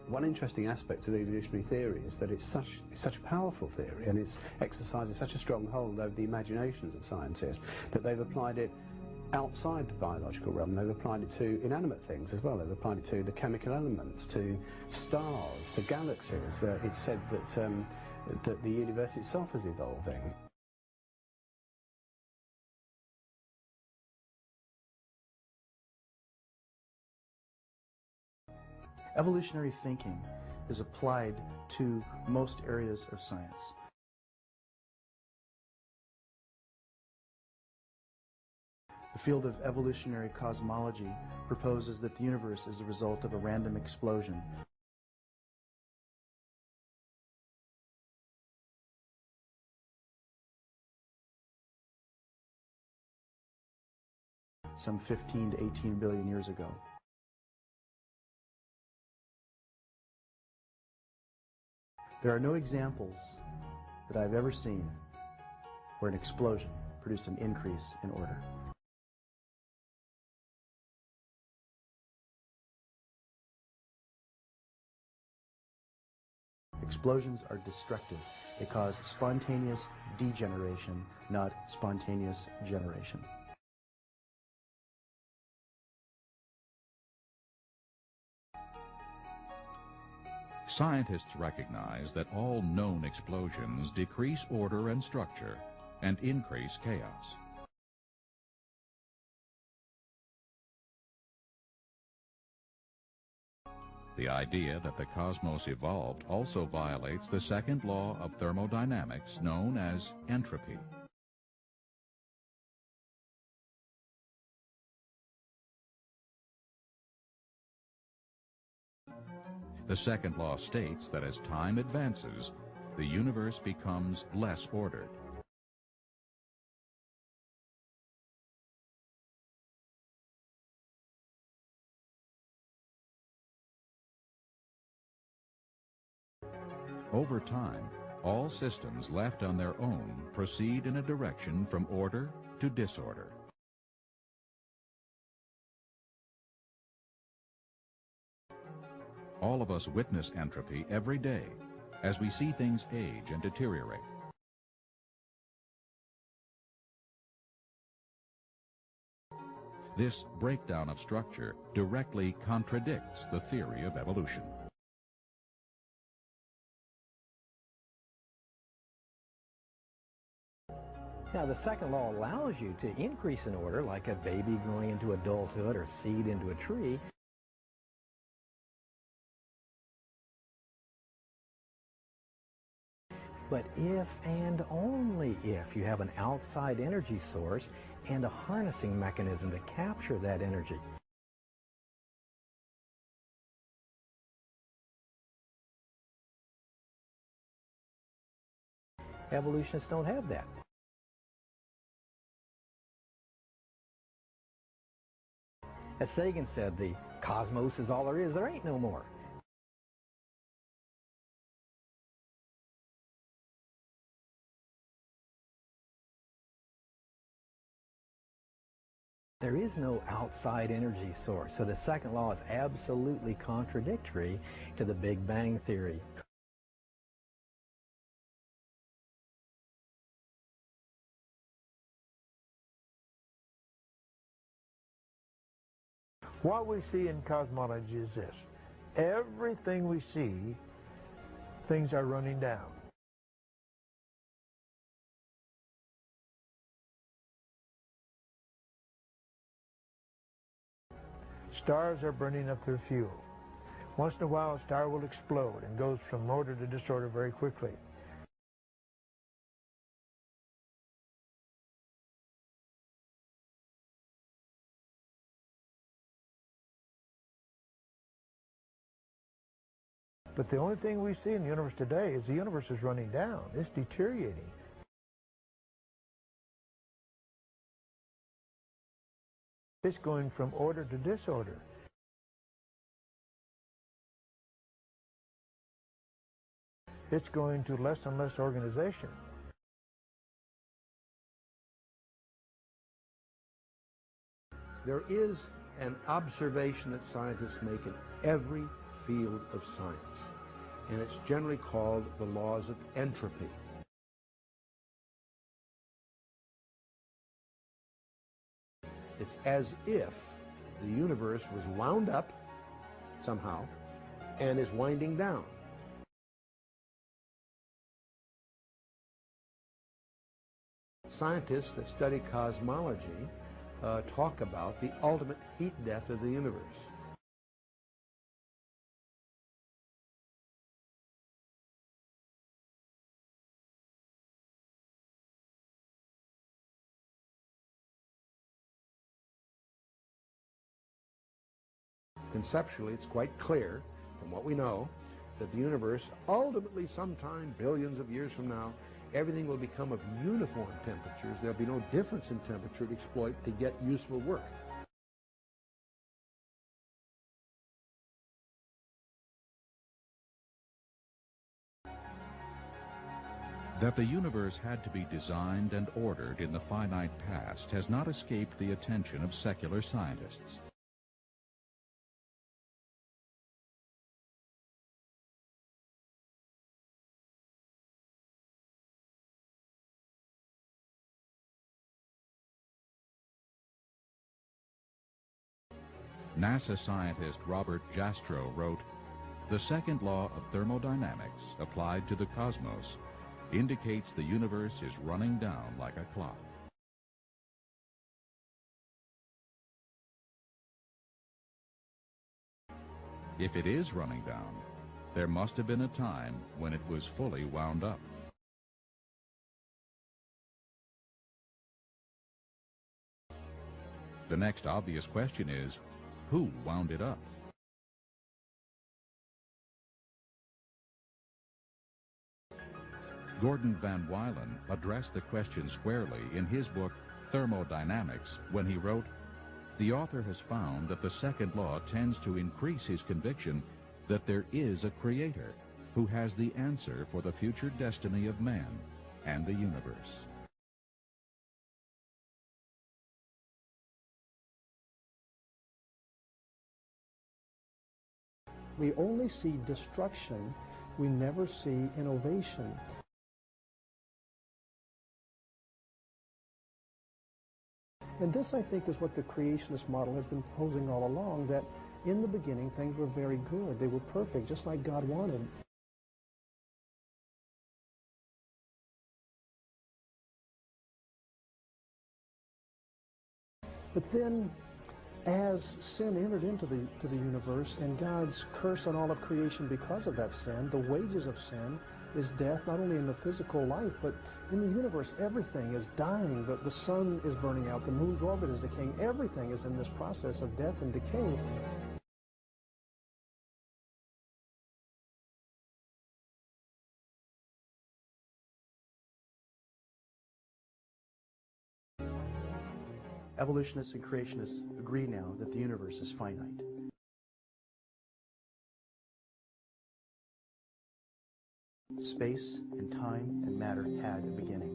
One interesting aspect of evolutionary theory is that it's such a powerful theory, and it's exercises such a strong hold over the imaginations of scientists that they've applied it outside the biological realm. They've applied it to inanimate things as well. They've applied it to the chemical elements, to stars, to galaxies. It's said that the universe itself is evolving. Evolutionary thinking is applied to most areas of science. The field of evolutionary cosmology proposes that the universe is the result of a random explosion. Some 15 to 18 billion years ago. There are no examples that I've ever seen where an explosion produced an increase in order. Explosions are destructive. They cause spontaneous degeneration, not spontaneous generation. Scientists recognize that all known explosions decrease order and structure and increase chaos. The idea that the cosmos evolved also violates the second law of thermodynamics known as entropy. The second law states that as time advances, the universe becomes less ordered. Over time, all systems left on their own proceed in a direction from order to disorder. All of us witness entropy every day as we see things age and deteriorate. This breakdown of structure directly contradicts the theory of evolution. Now, the second law allows you to increase in order, like a baby growing into adulthood or seed into a tree. But if and only if you have an outside energy source and a harnessing mechanism to capture that energy. Evolutionists don't have that. As Sagan said, the cosmos is all there is. There ain't no more. There is no outside energy source, so the second law is absolutely contradictory to the Big Bang theory. What we see in cosmology is this. Everything we see, things are running down. Stars are burning up their fuel. Once in a while, a star will explode and goes from order to disorder very quickly. But the only thing we see in the universe today is the universe is running down. It's deteriorating. It's going from order to disorder. It's going to less and less organization. There is an observation that scientists make in every field of science, and it's generally called the laws of entropy. It's as if the universe was wound up somehow and is winding down. Scientists that study cosmology talk about the ultimate heat death of the universe. Conceptually, it's quite clear from what we know that the universe ultimately sometime billions of years from now, everything will become of uniform temperatures. There'll be no difference in temperature to exploit to get useful work. That the universe had to be designed and ordered in the finite past has not escaped the attention of secular scientists. NASA scientist Robert Jastrow wrote, "The second law of thermodynamics, applied to the cosmos, indicates the universe is running down like a clock." If it is running down, there must have been a time when it was fully wound up. The next obvious question is, who wound it up? Gordon Van Wylen addressed the question squarely in his book Thermodynamics when he wrote, "The author has found that the second law tends to increase his conviction that there is a creator who has the answer for the future destiny of man and the universe." We only see destruction. We never see innovation. And this, I think, is what the creationist model has been posing all along, that in the beginning things were very good. They were perfect, just like God wanted. But then, as sin entered into the universe and God's curse on all of creation because of that sin, the wages of sin is death, not only in the physical life, but in the universe. Everything is dying. The sun is burning out. The moon's orbit is decaying. Everything is in this process of death and decay. Evolutionists and creationists agree now that the universe is finite. Space and time and matter had a beginning.